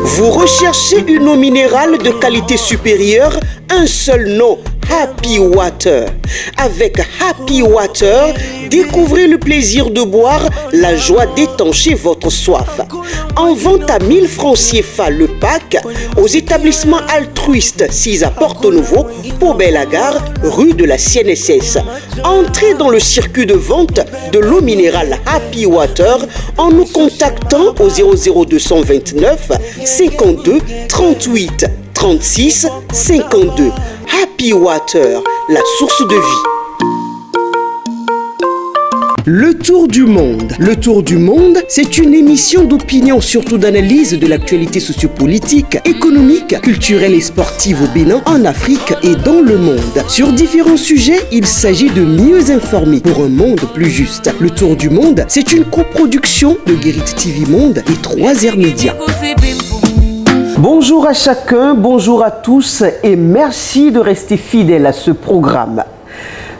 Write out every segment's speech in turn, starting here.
Vous recherchez une eau minérale de qualité supérieure? Un seul nom, Happy Water. Avec Happy Water, découvrez le plaisir de boire, la joie d'étancher votre soif. En vente à 1000 francs CFA le pack aux établissements altruistes 6 à Porto-Novo, Pau-Belle-Gare, rue de la CNSS. Entrez dans le circuit de vente de l'eau minérale Happy Water en nous contactant au 00229 52 38 36 52. Happy Water, la source de vie. Le Tour du Monde. Le Tour du Monde, c'est une émission d'opinion, surtout d'analyse de l'actualité sociopolitique, économique, culturelle et sportive au Bénin, en Afrique et dans le monde. Sur différents sujets, il s'agit de mieux informer pour un monde plus juste. Le Tour du Monde, c'est une coproduction de Guérit TV Monde et 3R Média. Bonjour à chacun, bonjour à tous et merci de rester fidèles à ce programme.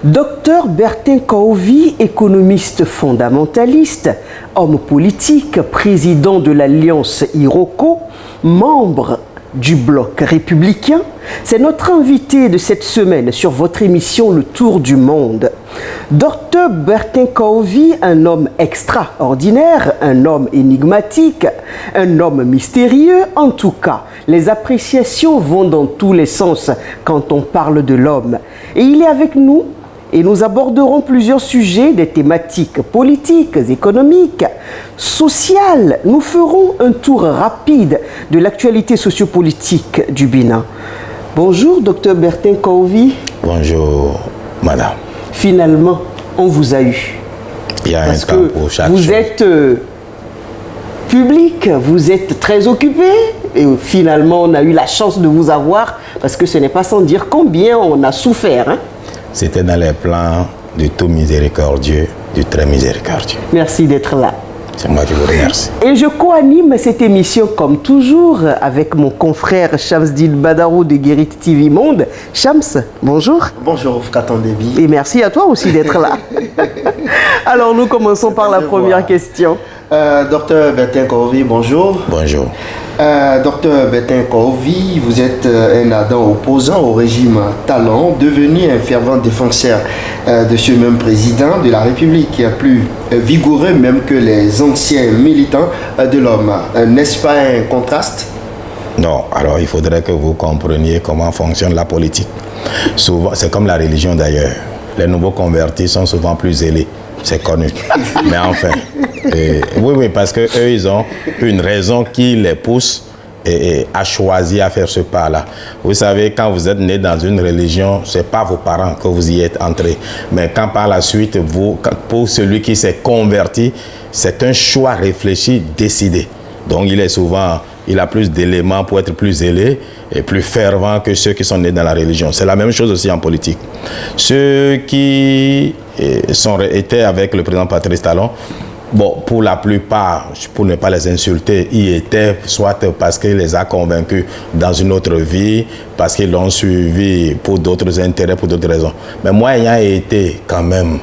Dr Bertin Kaovi, économiste fondamentaliste, homme politique, président de l'Alliance Iroko, membre du bloc républicain, c'est notre invité de cette semaine sur votre émission Le Tour du Monde. Dr Bertin Kaovi, un homme extraordinaire, un homme énigmatique, un homme mystérieux, en tout cas, les appréciations vont dans tous les sens quand on parle de l'homme. Et il est avec nous. Et nous aborderons plusieurs sujets, des thématiques politiques, économiques, sociales. Nous ferons un tour rapide de l'actualité sociopolitique du Bénin. Bonjour, Dr Bertin Kaovi. Bonjour, madame. Finalement, on vous a eu. Il y a parce un temps pour chaque vous chose. êtes public, vous êtes très occupé. Et finalement, on a eu la chance de vous avoir parce que ce n'est pas sans dire combien on a souffert. Hein? C'était dans les plans du tout miséricordieux, du très miséricordieux. Merci d'être là. C'est moi qui vous remercie. Et je co-anime cette émission comme toujours avec mon confrère Shamsdine Badarou de Guérit TV Monde. Shams, bonjour. Bonjour, Katon Déby. Et merci à toi aussi d'être là. Alors nous commençons par la première question. Docteur Bertin Kaovi, bonjour. Bonjour. Docteur Bertin Kaovi, vous êtes un ardent opposant au régime Talon, devenu un fervent défenseur de ce même président de la République, plus vigoureux même que les anciens militants de l'homme. N'est-ce pas un contraste? Non, alors il faudrait que vous compreniez comment fonctionne la politique. Souvent, c'est comme la religion d'ailleurs. Les nouveaux convertis sont souvent plus zélés. C'est connu. Mais enfin, oui, parce qu'eux, ils ont une raison qui les pousse à choisir à faire ce pas-là. Vous savez, quand vous êtes né dans une religion, ce n'est pas vos parents que vous y êtes entrés. Mais quand par la suite, pour celui qui s'est converti, c'est un choix réfléchi, décidé. Donc il a plus d'éléments pour être plus zélé et plus fervent que ceux qui sont nés dans la religion. C'est la même chose aussi en politique. Ceux qui étaient avec le président Patrice Talon, bon, pour la plupart, pour ne pas les insulter, ils étaient soit parce qu'il les a convaincus dans une autre vie, parce qu'ils l'ont suivi pour d'autres intérêts, pour d'autres raisons. Mais moi, ayant été quand même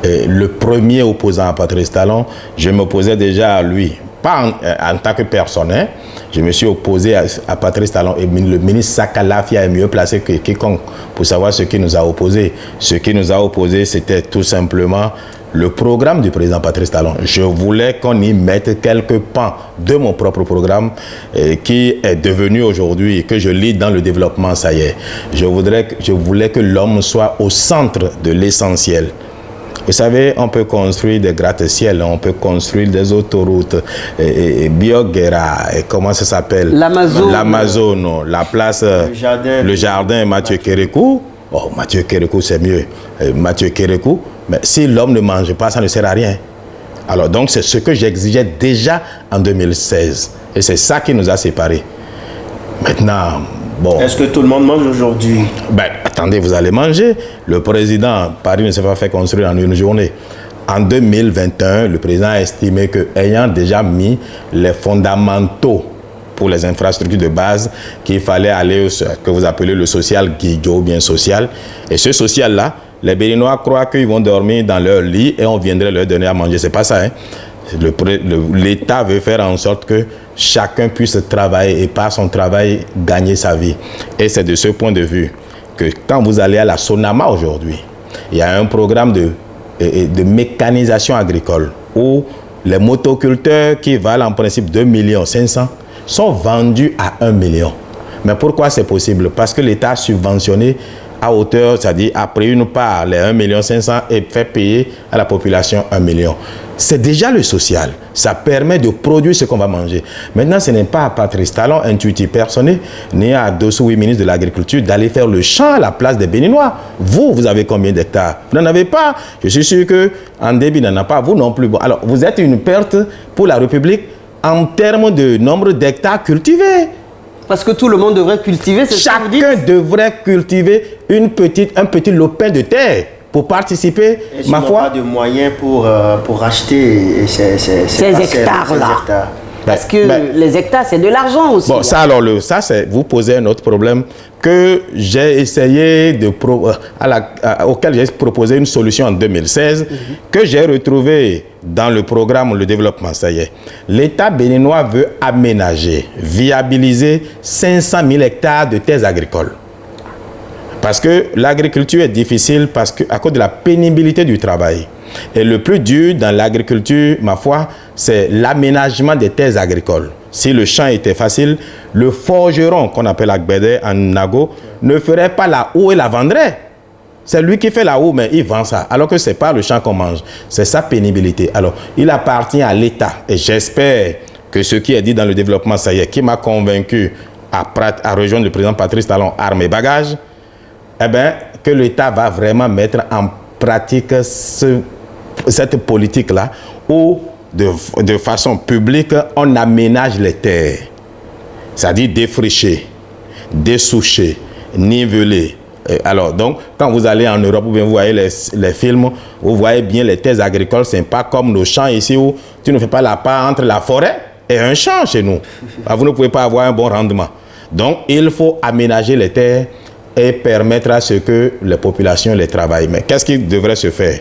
le premier opposant à Patrice Talon, je m'opposais déjà à lui. Pas en tant que personne, hein. Je me suis opposé à Patrice Talon et le ministre Sakalafia est mieux placé que quiconque pour savoir ce qui nous a opposés. Ce qui nous a opposés, c'était tout simplement le programme du président Patrice Talon. Je voulais qu'on y mette quelques pans de mon propre programme qui est devenu aujourd'hui, que je lis dans le développement, ça y est. Je voulais que l'homme soit au centre de l'essentiel. Vous savez, on peut construire des gratte-ciel, on peut construire des autoroutes, Bioguera, comment ça s'appelle? L'Amazone, la place, le jardin Mathieu Kérékou. Oh, Mathieu Kérékou, c'est mieux. Mathieu Kérékou, mais si l'homme ne mange pas, ça ne sert à rien. Alors donc, c'est ce que j'exigeais déjà en 2016. Et c'est ça qui nous a séparés. Maintenant, bon. Est-ce que tout le monde mange aujourd'hui? Ben, attendez, vous allez manger. Le président, Paris ne s'est pas fait construire en une journée. En 2021, le président a estimé qu'ayant déjà mis les fondamentaux pour les infrastructures de base, qu'il fallait aller ce que vous appelez le social guidio, bien social. Et ce social-là, les Béninois croient qu'ils vont dormir dans leur lit et on viendrait leur donner à manger. C'est pas ça, hein? L'État veut faire en sorte que chacun puisse travailler et par son travail gagner sa vie. Et c'est de ce point de vue que quand vous allez à la Sonama aujourd'hui, il y a un programme de mécanisation agricole où les motoculteurs qui valent en principe 2,5 millions sont vendus à 1 million. Mais pourquoi c'est possible? Parce que l'État a subventionné à hauteur, c'est-à-dire a pris une part, les 1,5 million et fait payer à la population 1 million. C'est déjà le social. Ça permet de produire ce qu'on va manger. Maintenant, ce n'est pas à Patrice Talon, intuitif personne, ni à Dossou, ministre de l'Agriculture, d'aller faire le champ à la place des Béninois. Vous avez combien d'hectares? Vous n'en avez pas. Je suis sûr qu'en débit, n'en a pas. Vous non plus. Bon, alors, vous êtes une perte pour la République en termes de nombre d'hectares cultivés. Parce que tout le monde devrait cultiver, c'est ça que vous dites? Chacun devrait cultiver un petit lopin de terre pour participer, et ma foi. Pas de moyens pour racheter ces hectares-là. Parce que les hectares, c'est de l'argent aussi. Bon, ça alors, c'est vous posez un autre problème que j'ai essayé auquel j'ai proposé une solution en 2016, que j'ai retrouvé dans le programme Le Développement. Ça y est. L'État béninois veut aménager, viabiliser 500 000 hectares de terres agricoles. Parce que l'agriculture est difficile à cause de la pénibilité du travail. Et le plus dur dans l'agriculture, ma foi, c'est l'aménagement des terres agricoles. Si le champ était facile, le forgeron, qu'on appelle Agbede en Nago, ne ferait pas la houe et la vendrait. C'est lui qui fait la houe, mais il vend ça. Alors que ce n'est pas le champ qu'on mange. C'est sa pénibilité. Alors, il appartient à l'État. Et j'espère que ce qui est dit dans le développement, ça y est, qui m'a convaincu à rejoindre le président Patrice Talon, armes et bagages, eh bien, que l'État va vraiment mettre en pratique cette politique-là où, de façon publique, on aménage les terres. C'est-à-dire défricher, dessoucher, niveler. Alors, donc, quand vous allez en Europe, vous voyez les films, vous voyez bien les terres agricoles, ce n'est pas comme nos champs ici où tu ne fais pas la part entre la forêt et un champ chez nous. Vous ne pouvez pas avoir un bon rendement. Donc, il faut aménager les terres et permettre à ce que les populations les travaillent. Mais qu'est-ce qui devrait se faire?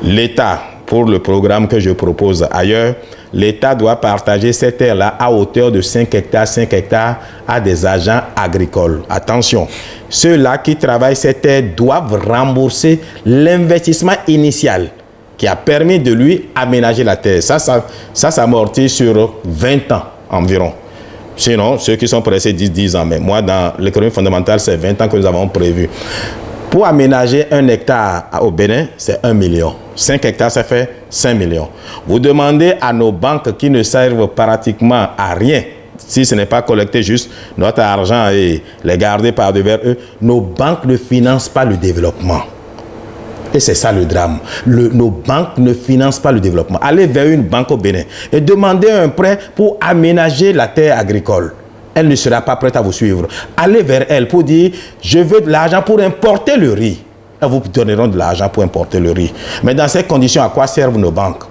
L'État, pour le programme que je propose ailleurs, l'État doit partager ces terres-là à hauteur de 5 hectares à des agents agricoles. Attention, ceux-là qui travaillent ces terres doivent rembourser l'investissement initial qui a permis de lui aménager la terre. Ça s'amortit sur 20 ans environ. Sinon, ceux qui sont pressés disent 10 ans. Mais moi, dans l'économie fondamentale, c'est 20 ans que nous avons prévu. Pour aménager 1 hectare au Bénin, c'est 1 million. 5 hectares, ça fait 5 millions. Vous demandez à nos banques qui ne servent pratiquement à rien, si ce n'est pas collecter juste notre argent et les garder par-devers eux, nos banques ne financent pas le développement. Et c'est ça le drame. Nos banques ne financent pas le développement. Allez vers une banque au Bénin et demandez un prêt pour aménager la terre agricole. Elle ne sera pas prête à vous suivre. Allez vers elle pour dire « Je veux de l'argent pour importer le riz ». Elles vous donneront de l'argent pour importer le riz. Mais dans ces conditions, à quoi servent nos banques?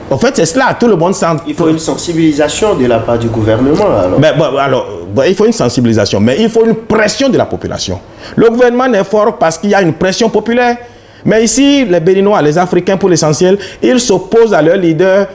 En fait, c'est cela. Tout le monde sent... Il faut une sensibilisation de la part du gouvernement. Il faut une sensibilisation, mais il faut une pression de la population. Le gouvernement est fort parce qu'il y a une pression populaire. Mais ici, les Béninois, les Africains pour l'essentiel, ils s'opposent à leur leader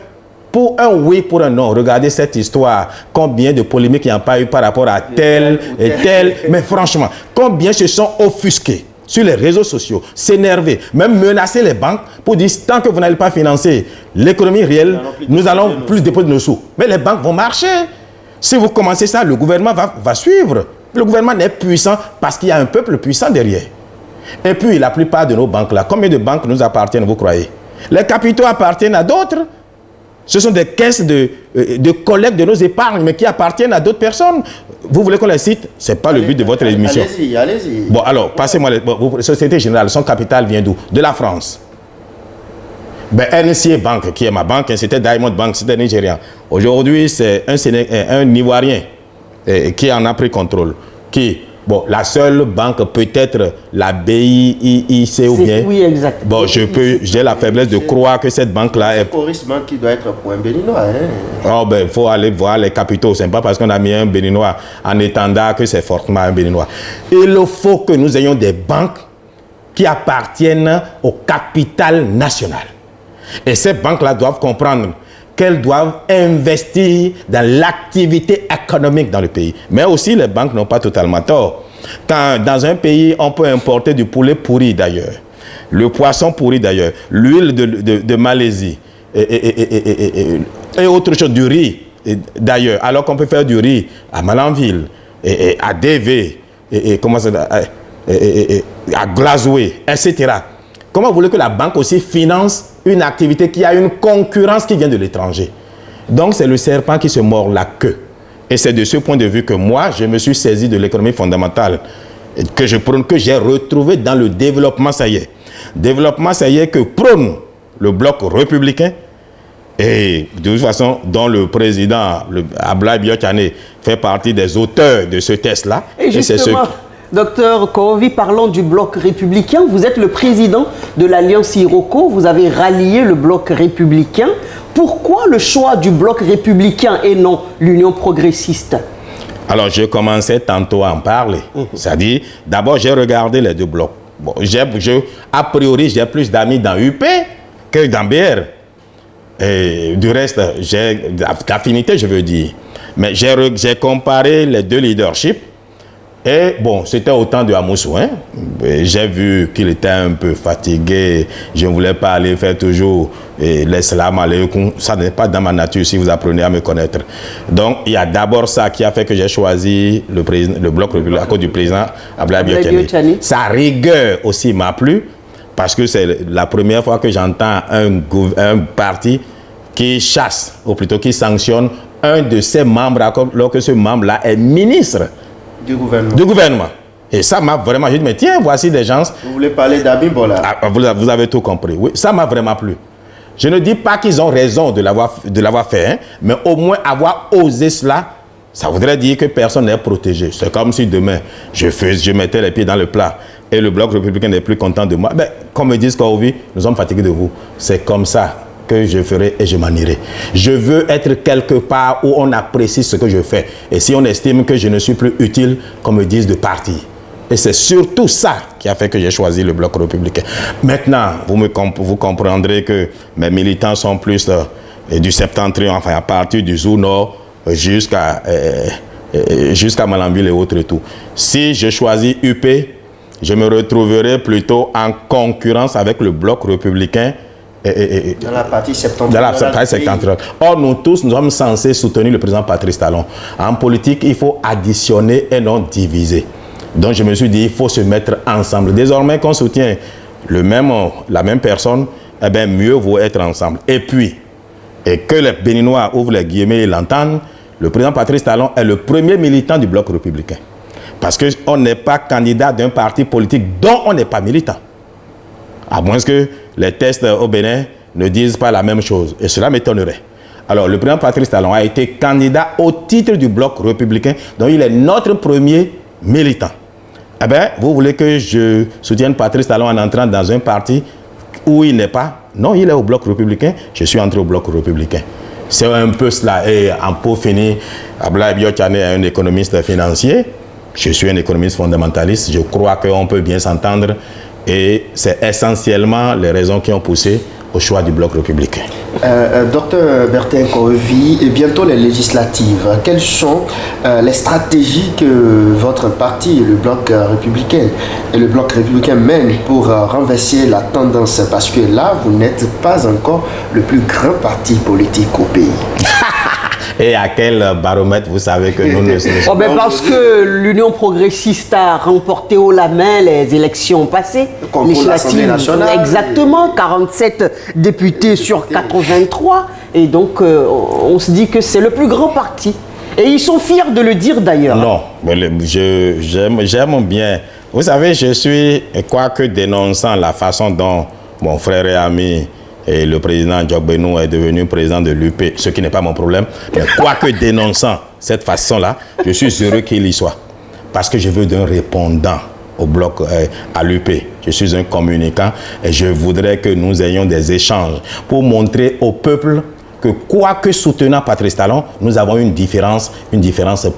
pour un oui, pour un non. Regardez cette histoire. Combien de polémiques il n'y a pas eu par rapport à tel et tel. Mais franchement, combien se sont offusqués sur les réseaux sociaux, s'énerver, même menacer les banques pour dire tant que vous n'allez pas financer l'économie réelle, nous allons plus déposer nos sous. Mais les banques vont marcher. Si vous commencez ça, le gouvernement va suivre. Le gouvernement est puissant parce qu'il y a un peuple puissant derrière. Et puis, la plupart de nos banques là, combien de banques nous appartiennent, vous croyez? Les capitaux appartiennent à d'autres. Ce sont des caisses de collecte de nos épargnes, mais qui appartiennent à d'autres personnes. Vous voulez qu'on les cite? Ce n'est pas le but de votre émission. Allez-y. Bon, alors, passez-moi. Société Générale, son capital vient d'où? De la France. NCA Bank, qui est ma banque, c'était Diamond Bank, c'était nigérian. Aujourd'hui, c'est un Ivoirien qui en a pris contrôle. La seule banque, peut-être la BIIC ou bien... Oui, exact. Bon, j'ai la faiblesse de croire que cette banque-là est... C'est Coris Bank qui doit être pour un Béninois. Il faut aller voir les capitaux. Ce n'est pas parce qu'on a mis un Béninois en étendard que c'est fortement un Béninois. Il faut que nous ayons des banques qui appartiennent au capital national. Et ces banques-là doivent comprendre qu'elles doivent investir dans l'activité économique dans le pays. Mais aussi, les banques n'ont pas totalement tort. Quand dans un pays, on peut importer du poulet pourri d'ailleurs, le poisson pourri d'ailleurs, l'huile de Malaisie et autre chose, du riz d'ailleurs, alors qu'on peut faire du riz à Malanville, à DV, à Glazoué, etc. Comment voulez-vous que la banque aussi finance une activité qui a une concurrence qui vient de l'étranger? Donc c'est le serpent qui se mord la queue. Et c'est de ce point de vue que moi, je me suis saisi de l'économie fondamentale que je prône, que j'ai retrouvé dans le développement, ça y est. Développement, ça y est, que prône le bloc républicain et de toute façon, dont le président, Ablaye Biotchane, fait partie des auteurs de ce test-là. Et justement, Docteur Kovi, parlons du bloc républicain. Vous êtes le président de l'Alliance Iroko. Vous avez rallié le bloc républicain. Pourquoi le choix du bloc républicain et non l'Union progressiste? Alors, je commençais tantôt à en parler. C'est-à-dire, d'abord, j'ai regardé les deux blocs. Bon, a priori, j'ai plus d'amis dans UP que dans BR. Et du reste, j'ai d'affinité, je veux dire. Mais j'ai comparé les deux leaderships. Et bon, c'était au temps de Amoussou. Hein? J'ai vu qu'il était un peu fatigué. Je ne voulais pas aller faire toujours les salam alaykoum. Ça n'est pas dans ma nature si vous apprenez à me connaître. Donc, il y a d'abord ça qui a fait que j'ai choisi le bloc républicain à cause du président Ablaye Biotchane. Sa rigueur aussi m'a plu parce que c'est la première fois que j'entends un parti qui chasse, ou plutôt qui sanctionne un de ses membres alors que ce membre-là est ministre du gouvernement. Et ça m'a vraiment... J'ai dit, mais tiens, voici des gens... Vous voulez parler d'Abimbola? Vous avez tout compris. Oui, ça m'a vraiment plu. Je ne dis pas qu'ils ont raison de l'avoir fait, hein, mais au moins avoir osé cela, ça voudrait dire que personne n'est protégé. C'est comme si demain, je mettais les pieds dans le plat et le bloc républicain n'est plus content de moi. Ben, comme me disent Kovi, nous sommes fatigués de vous. C'est comme ça que je ferai et je m'en irai. Je veux être quelque part où on apprécie ce que je fais. Et si on estime que je ne suis plus utile, qu'on me dise de partir. Et c'est surtout ça qui a fait que j'ai choisi le bloc républicain. Maintenant, vous comprendrez que mes militants sont plus du septentrion, enfin à partir du Zou Nord jusqu'à Malanville et autres et tout. Si je choisis UP, je me retrouverai plutôt en concurrence avec le bloc républicain dans la partie septentrionale. Dans la partie septentrionale. Or, nous tous, nous sommes censés soutenir le président Patrice Talon. En politique, il faut additionner et non diviser. Donc, je me suis dit, il faut se mettre ensemble. Désormais qu'on soutient la même personne, eh bien, mieux vaut être ensemble. Et puis, et que les Béninois ouvrent les guillemets et l'entendent, le président Patrice Talon est le premier militant du bloc républicain. Parce qu'on n'est pas candidat d'un parti politique dont on n'est pas militant. À moins que les tests au Bénin ne disent pas la même chose. Et cela m'étonnerait. Alors, le président Patrice Talon a été candidat au titre du bloc républicain, dont il est notre premier militant. Eh bien, vous voulez que je soutienne Patrice Talon en entrant dans un parti où il n'est pas? Non, il est au bloc républicain. Je suis entré au bloc républicain. C'est un peu cela. Et en pour finir, Ablaye Biotchane est un économiste financier. Je suis un économiste fondamentaliste. Je crois qu'on peut bien s'entendre. Et c'est essentiellement les raisons qui ont poussé au choix du bloc républicain. Docteur Bertin Kovi, et bientôt les législatives, quelles sont les stratégies que votre parti, le bloc républicain mène pour renverser la tendance? Parce que là, vous n'êtes pas encore le plus grand parti politique au pays. Et à quel baromètre vous savez que nous ne sommes pas? Parce que l'Union progressiste a remporté haut la main les élections passées. Contre l'Assemblée nationale. Exactement, 47 députés sur 83. Et donc, on se dit que c'est le plus grand parti. Et ils sont fiers de le dire d'ailleurs. Non, j'aime bien. Vous savez, je suis, quoique dénonçant la façon dont mon frère et ami et le président Djokbenou est devenu président de l'UP, ce qui n'est pas mon problème. Mais quoique dénonçant cette façon-là, je suis heureux qu'il y soit. Parce que je veux d'un répondant au bloc, à l'UP. Je suis un communicant et je voudrais que nous ayons des échanges pour montrer au peuple que quoique soutenant Patrice Talon, nous avons une différence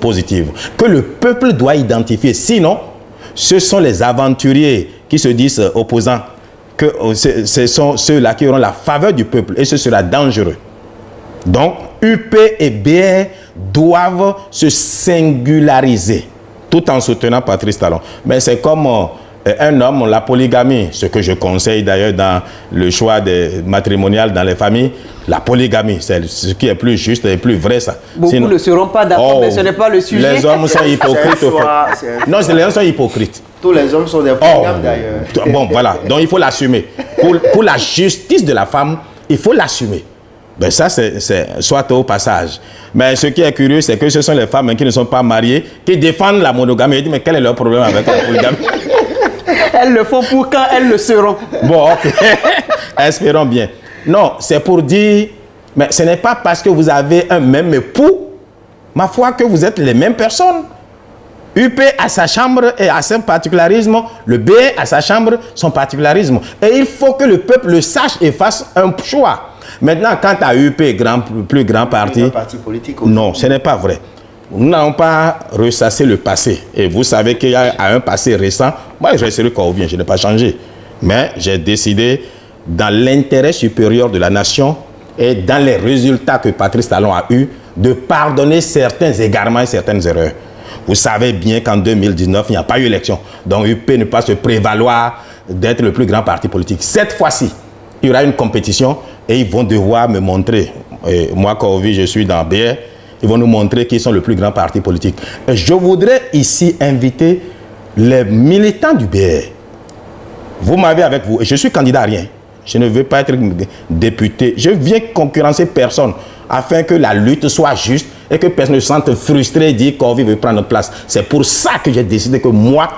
positive. Que le peuple doit identifier. Sinon, ce sont les aventuriers qui se disent opposants. que ce sont ceux-là qui auront la faveur du peuple et ce sera dangereux. Donc, UP et BR doivent se singulariser tout en soutenant Patrice Talon. Mais c'est comme un homme, la polygamie, ce que je conseille d'ailleurs dans le choix des matrimonial dans les familles, la polygamie, c'est ce qui est plus juste et plus vrai, ça. Beaucoup ne seront pas d'accord, mais ce n'est pas le sujet. Les hommes sont hypocrites. Non, les hommes sont hypocrites. Tous les hommes sont des polygames d'ailleurs. Bon, voilà. Donc, il faut l'assumer. Pour la justice de la femme, il faut l'assumer. Ben ça, c'est soit au passage. Mais ce qui est curieux, c'est que ce sont les femmes qui ne sont pas mariées qui défendent la monogamie. Je dis, mais quel est leur problème avec la polygamie? Elles le font pour quand elles le seront. Bon, ok. Espérons bien. Non, c'est pour dire, mais ce n'est pas parce que vous avez un même époux, ma foi, que vous êtes les mêmes personnes. UP a sa chambre et a son particularisme, le B a sa chambre, son particularisme. Et il faut que le peuple le sache et fasse un choix. Maintenant, quant à UP, plus grand parti, politique aussi. Non, ce n'est pas vrai. Nous n'avons pas ressassé le passé. Et vous savez qu'il y a un passé récent. Moi, je serai Kaovien, je n'ai pas changé. Mais j'ai décidé, dans l'intérêt supérieur de la nation et dans les résultats que Patrice Talon a eus, de pardonner certains égarements et certaines erreurs. Vous savez bien qu'en 2019, il n'y a pas eu élection. Donc, UP ne peut pas se prévaloir d'être le plus grand parti politique. Cette fois-ci, il y aura une compétition et ils vont devoir me montrer. Et moi, Kaovi, je suis dans BR. Ils vont nous montrer qu'ils sont le plus grand parti politique. Et je voudrais ici inviter les militants du BR. Vous m'avez avec vous. Et je suis candidat à rien. Je ne veux pas être député. Je viens concurrencer personne afin que la lutte soit juste et que personne ne se sente frustré et dire qu'Orvi veut prendre notre place. C'est pour ça que j'ai décidé que moi,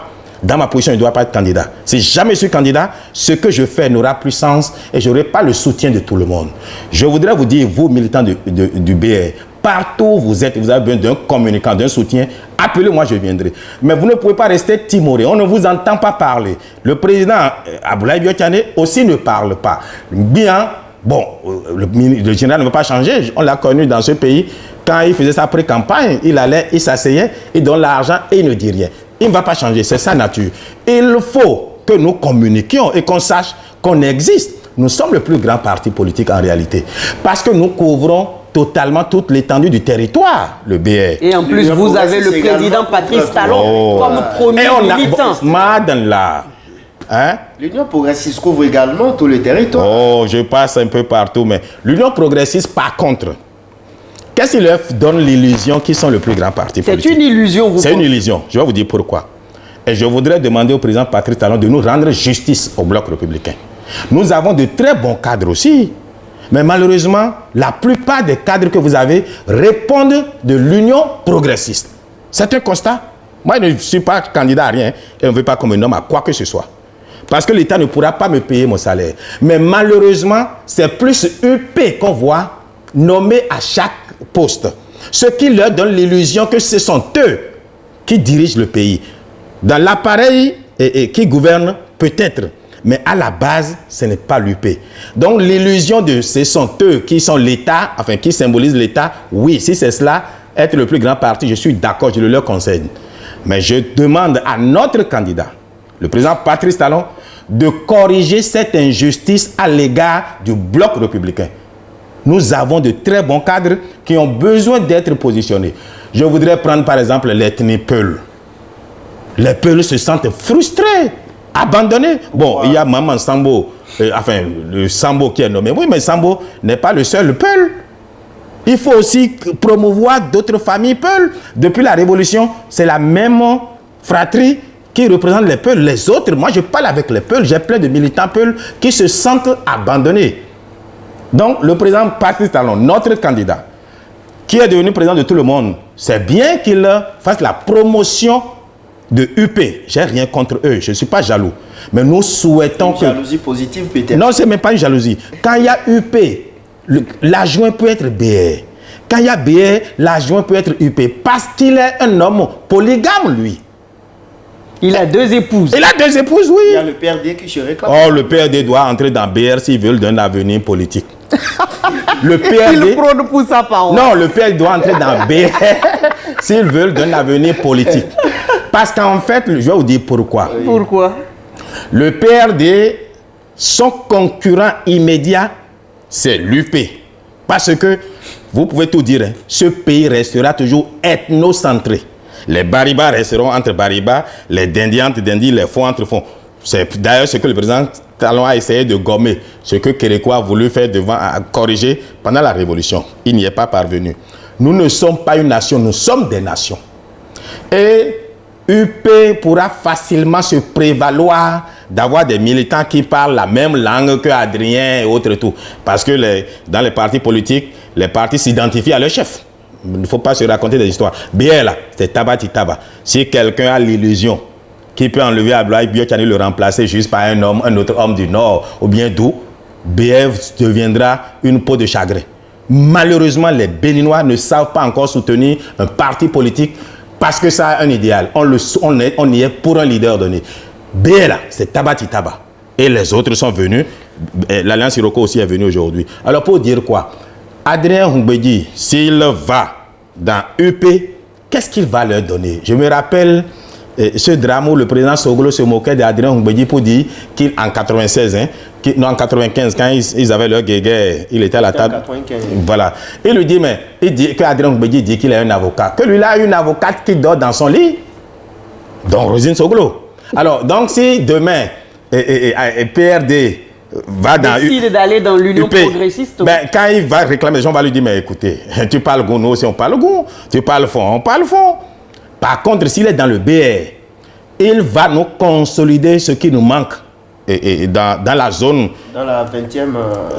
dans ma position, je ne dois pas être candidat. Si jamais je suis candidat, ce que je fais n'aura plus sens et je n'aurai pas le soutien de tout le monde. Je voudrais vous dire, vous, militants du BR, partout où vous êtes, vous avez besoin d'un communicant, d'un soutien, appelez-moi, je viendrai. Mais vous ne pouvez pas rester timoré, on ne vous entend pas parler. Le président Abdoulaye Biotane aussi ne parle pas. Bien, bon, le général ne veut pas changer, on l'a connu dans ce pays. Quand il faisait sa pré-campagne, il allait, il s'asseyait, il donne l'argent et il ne dit rien. Il ne va pas changer, c'est sa nature. Il faut que nous communiquions et qu'on sache qu'on existe. Nous sommes le plus grand parti politique en réalité. Parce que nous couvrons totalement toute l'étendue du territoire, le BR. Et en plus, vous avez le président Patrice Talon comme premier militant. Madame là. Hein? L'Union progressiste couvre également tout le territoire. Oh, je passe un peu partout, mais l'Union progressiste, par contre, qu'est-ce qui leur donne l'illusion qu'ils sont le plus grand parti politique? C'est une illusion, vous. C'est une illusion. Je vais vous dire pourquoi. Et je voudrais demander au président Patrice Talon de nous rendre justice au Bloc républicain. Nous avons de très bons cadres aussi. Mais malheureusement, la plupart des cadres que vous avez répondent de l'Union progressiste. C'est un constat. Moi, je ne suis pas candidat à rien et on ne veut pas qu'on me nomme à quoi que ce soit. Parce que l'État ne pourra pas me payer mon salaire. Mais malheureusement, c'est plus UP qu'on voit nommé à chaque poste. Ce qui leur donne l'illusion que ce sont eux qui dirigent le pays. Dans l'appareil qui gouverne, peut-être. Mais à la base, ce n'est pas l'UP. Donc l'illusion de ce sont eux qui sont l'État, enfin qui symbolisent l'État, oui, si c'est cela, être le plus grand parti, je suis d'accord, je le leur conseille. Mais je demande à notre candidat, le président Patrice Talon, de corriger cette injustice à l'égard du Bloc républicain. Nous avons de très bons cadres qui ont besoin d'être positionnés. Je voudrais prendre par exemple l'ethnie Peul. Les Peuls se sentent frustrés, abandonnés. Bon, il y a Maman Sambo, enfin le Sambo qui est nommé. Oui, mais Sambo n'est pas le seul Peul. Il faut aussi promouvoir d'autres familles Peul. Depuis la Révolution, c'est la même fratrie qui représente les Peuls. Les autres, moi je parle avec les Peuls, j'ai plein de militants Peuls qui se sentent abandonnés. Donc le président Patrice Talon, notre candidat, qui est devenu président de tout le monde, c'est bien qu'il fasse la promotion de UP. J'ai rien contre eux, je ne suis pas jaloux. Mais nous souhaitons que... Jalousie positive peut-être. Non, ce n'est même pas une jalousie. Quand il y a UP, l'adjoint peut être BR. Quand il y a BR, l'adjoint peut être UP. Parce qu'il est un homme polygame, lui. Il a deux épouses. Il a deux épouses, oui. Il y a le PRD qui se réclame. Oh, le PRD doit entrer dans BR s'ils veulent d'un avenir politique. Le PRD... Il prône pour sa parole. Non, le PRD doit entrer dans BR s'ils veulent d'un avenir politique. Parce qu'en fait, je vais vous dire pourquoi. Pourquoi? Le PRD son concurrent immédiat, c'est l'UP. Parce que, vous pouvez tout dire, hein, ce pays restera toujours ethnocentré. Les Bariba resteront entre Bariba, les Dindiens entre Dindi, les Fonds entre Fonds. C'est d'ailleurs ce que le président Talon a essayé de gommer, ce que Kérékou a voulu faire corriger pendant la Révolution. Il n'y est pas parvenu. Nous ne sommes pas une nation, nous sommes des nations. Et UP pourra facilement se prévaloir d'avoir des militants qui parlent la même langue que Adrien et autres tout. Parce que dans les partis politiques, les partis s'identifient à leur chef. Il ne faut pas se raconter des histoires. Bien là, c'est Tabati Taba. Si quelqu'un a l'illusion qui peut enlever Abdoulaye Biotchani, le remplacer juste par un autre homme du Nord ou bien d'où, BF deviendra une peau de chagrin. Malheureusement, les Béninois ne savent pas encore soutenir un parti politique parce que ça a un idéal. On y est pour un leader donné. BLA, c'est Tabati Taba. Et les autres sont venus. L'Alliance Iroko aussi est venue aujourd'hui. Alors pour dire quoi? Adrien Humbedi, s'il va dans UP, qu'est-ce qu'il va leur donner? Je me rappelle ce drame où le président Soglo se moquait d'Adrien Humbedi pour dire qu'en 96, en 95, quand ils avaient leur guéguerre, il était à la table. 95. Voilà. Il lui dit, mais il dit qu'Adrien Humbedi dit qu'il a un avocat. Que lui, il a une avocate qui dort dans son lit. Donc, Rosine Soglo. Alors, donc, si demain, PRD va dans décide d'aller dans l'Union progressiste. Ben, quand il va réclamer, les gens vont lui dire, mais écoutez, tu parles goût, nous aussi on parle goût. Tu parles fond, on parle fond. Par contre, s'il est dans le BR, il va nous consolider ce qui nous manque dans la zone. Dans la 20e,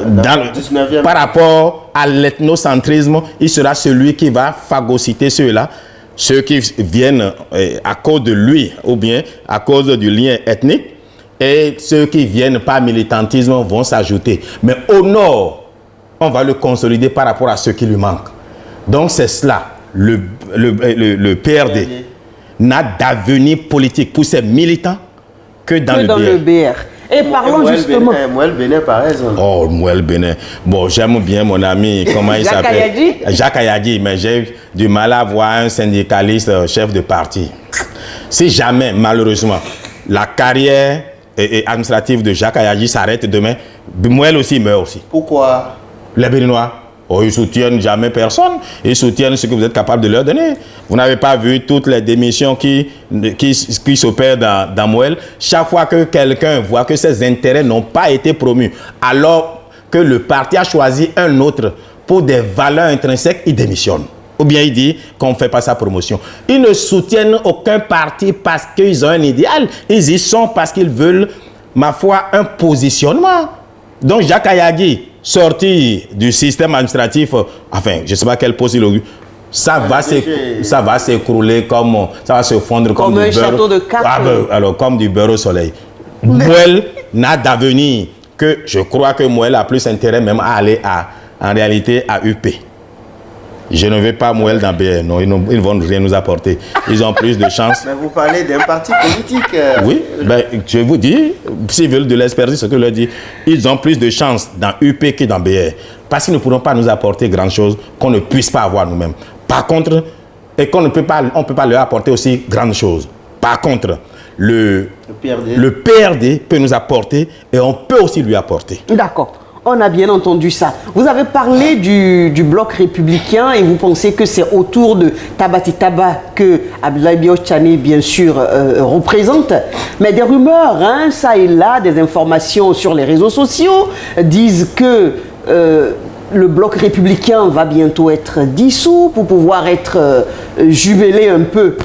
dans le 19e. Par rapport à l'ethnocentrisme, il sera celui qui va phagocyter ceux-là, ceux qui viennent à cause de lui ou bien à cause du lien ethnique. Et ceux qui viennent par militantisme vont s'ajouter. Mais au nord, on va le consolider par rapport à ce qui lui manque. Donc c'est cela. Le PRD n'a d'avenir politique pour ses militants que dans le BR. Et parlons justement... Mouel Bénin, par exemple. Oh, Mouel Bénin. Bon, j'aime bien mon ami, comment il s'appelle? Jacques Ayadi, mais j'ai du mal à voir un syndicaliste chef de parti. Si jamais, malheureusement, la carrière administrative de Jacques Ayadi s'arrête demain, Mouel aussi meurt aussi. Pourquoi? Les Béninois. Oh, ils ne soutiennent jamais personne. Ils soutiennent ce que vous êtes capable de leur donner. Vous n'avez pas vu toutes les démissions qui s'opèrent dans Mouel. Chaque fois que quelqu'un voit que ses intérêts n'ont pas été promus, alors que le parti a choisi un autre pour des valeurs intrinsèques, il démissionne. Ou bien il dit qu'on ne fait pas sa promotion. Ils ne soutiennent aucun parti parce qu'ils ont un idéal. Ils y sont parce qu'ils veulent, ma foi, un positionnement. Donc Jacques Ayadi, sorti du système administratif, enfin, je ne sais pas quel poste il a eu, ça va s'écrouler comme, ça va se fondre comme un du beurre. Château de cartes. Alors, comme du beurre au soleil. Mouel n'a d'avenir que, je crois que Mouel a plus intérêt même à aller en réalité à UP. Je ne vais pas Mouel dans BR, non, ils ne vont rien nous apporter. Ils ont plus de chance. Mais vous parlez d'un parti politique. Oui, ben, je vous dis, s'ils veulent de l'expertise, ce que je leur dis, ils ont plus de chance dans UP que dans BR. Parce qu'ils ne pourront pas nous apporter grand chose qu'on ne puisse pas avoir nous-mêmes. Par contre, et qu'on ne peut pas, on ne peut pas leur apporter aussi grande chose. Par contre, le PRD peut nous apporter et on peut aussi lui apporter. D'accord. On a bien entendu ça. Vous avez parlé du bloc républicain et vous pensez que c'est autour de Tabati Taba que Abdoulaye Biotchani, bien sûr, représente. Mais des rumeurs, hein, ça et là, des informations sur les réseaux sociaux disent que le bloc républicain va bientôt être dissous pour pouvoir être jumelé un peu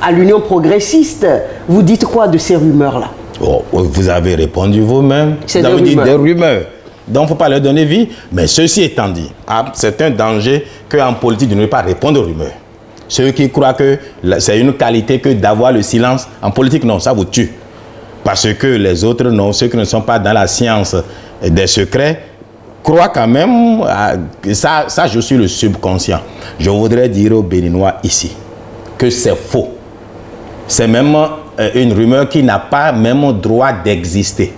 à l'Union progressiste. Vous dites quoi de ces rumeurs-là? Oh, vous avez répondu vous-même. Vous avez dit des rumeurs. Donc, il ne faut pas leur donner vie. Mais ceci étant dit, c'est un danger qu'en politique, de ne pas répondre aux rumeurs. Ceux qui croient que c'est une qualité que d'avoir le silence, en politique, non, ça vous tue. Parce que les autres, non, ceux qui ne sont pas dans la science des secrets, croient quand même, ça je suis le subconscient. Je voudrais dire aux Béninois ici que c'est faux. C'est même une rumeur qui n'a pas même droit d'exister.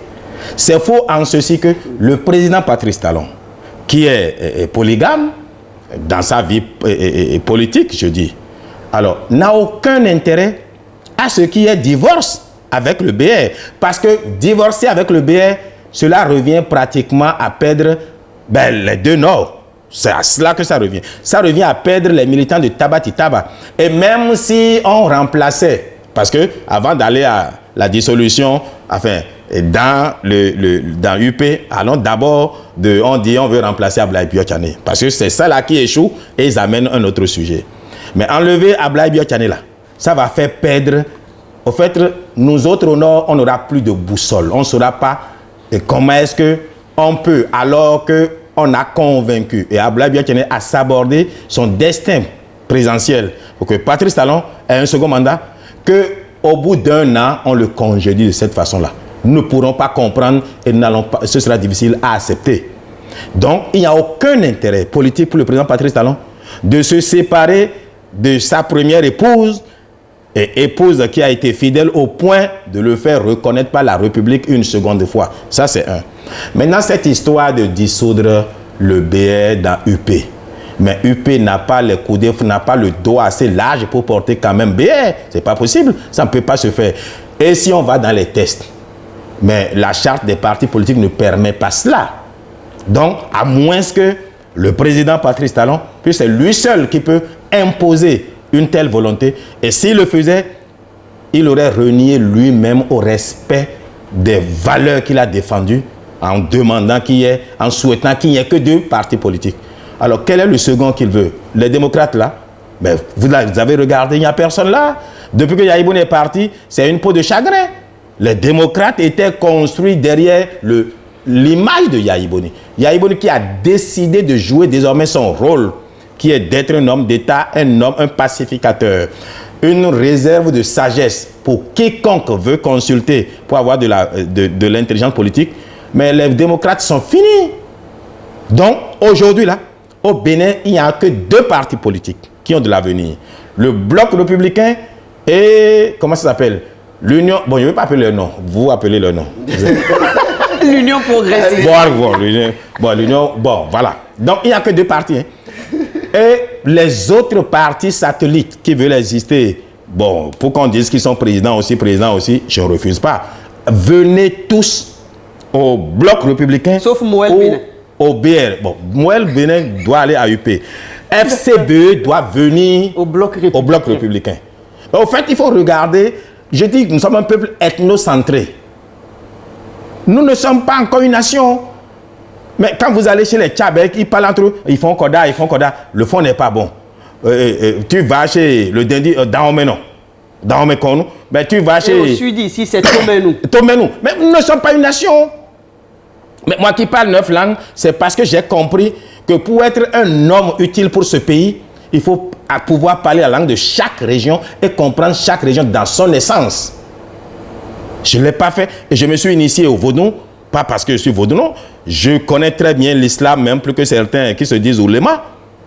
C'est faux en ceci que le président Patrice Talon, qui est polygame dans sa vie politique, je dis, alors n'a aucun intérêt à ce qu'il y ait divorce avec le BR. Parce que divorcer avec le BR, cela revient pratiquement à perdre les deux Nord. C'est à cela que ça revient. Ça revient à perdre les militants de Tabati Taba. Et même si on remplaçait, parce que avant d'aller à la dissolution, enfin, dans UP, allons d'abord on dit on veut remplacer Ablaye Biotchane. Parce que c'est ça là qui échoue et ils amènent un autre sujet. Mais enlever Ablaye Biotchane là, ça va faire perdre. Au fait, nous autres au Nord, on n'aura plus de boussole. On ne saura pas comment est-ce qu'on peut, alors qu'on a convaincu, et Ablaye Biotchane a sabordé son destin présidentiel pour que Patrice Talon ait un second mandat, qu'au bout d'un an, on le congédie de cette façon-là. Nous ne pourrons pas comprendre et ce sera difficile à accepter. Donc, il n'y a aucun intérêt politique pour le président Patrice Talon de se séparer de sa première épouse, et épouse qui a été fidèle au point de le faire reconnaître par la République une seconde fois. Ça, c'est un. Maintenant, cette histoire de dissoudre le BR dans UP. Mais UP n'a pas les coudées, n'a pas le dos assez large pour porter quand même BR. C'est pas possible. Ça ne peut pas se faire. Et si on va dans les tests, mais la charte des partis politiques ne permet pas cela. Donc, à moins que le président Patrice Talon, puis c'est lui seul qui peut imposer une telle volonté. Et s'il le faisait, il aurait renié lui-même au respect des valeurs qu'il a défendues en demandant en souhaitant qu'il n'y ait que deux partis politiques. Alors, quel est le second qu'il veut? Les démocrates là, ben, vous avez regardé, il n'y a personne là. Depuis que Yahibouni est parti, c'est une peau de chagrin. Les démocrates étaient construits derrière l'image de Yahibouni. Yahibouni qui a décidé de jouer désormais son rôle, qui est d'être un homme d'État, un pacificateur, une réserve de sagesse pour quiconque veut consulter pour avoir de l'intelligence politique. Mais les démocrates sont finis. Donc, aujourd'hui, là, au Bénin, il n'y a que deux partis politiques qui ont de l'avenir. Le Bloc républicain et, comment ça s'appelle? L'Union, bon, je ne vais pas appeler le nom, vous appelez le nom. L'Union progressive. L'Union, voilà. Donc, il n'y a que deux partis. Hein. Et les autres partis satellites qui veulent exister, bon, pour qu'on dise qu'ils sont présidents aussi, je ne refuse pas. Venez tous au Bloc républicain. Sauf Moël Bénin. Au BR. Bon, Moël Bénin doit aller à UP. FCBE doit venir au Bloc républicain. Au fait, il faut regarder. Je dis que nous sommes un peuple ethnocentré. Nous ne sommes pas encore une nation. Mais quand vous allez chez les Tchabek, ils parlent entre eux, ils font Koda. Le fond n'est pas bon. Tu vas chez le Dendi, dans Omekonou, mais tu vas chez... Et au sud, ici, c'est Tomenou. Mais nous ne sommes pas une nation. Mais moi qui parle 9 langues, c'est parce que j'ai compris que pour être un homme utile pour ce pays, il faut pouvoir parler la langue de chaque région et comprendre chaque région dans son essence. Je ne l'ai pas fait et je me suis initié au vaudou, pas parce que je suis vaudou, non. Je connais très bien l'islam, même plus que certains qui se disent ouléma,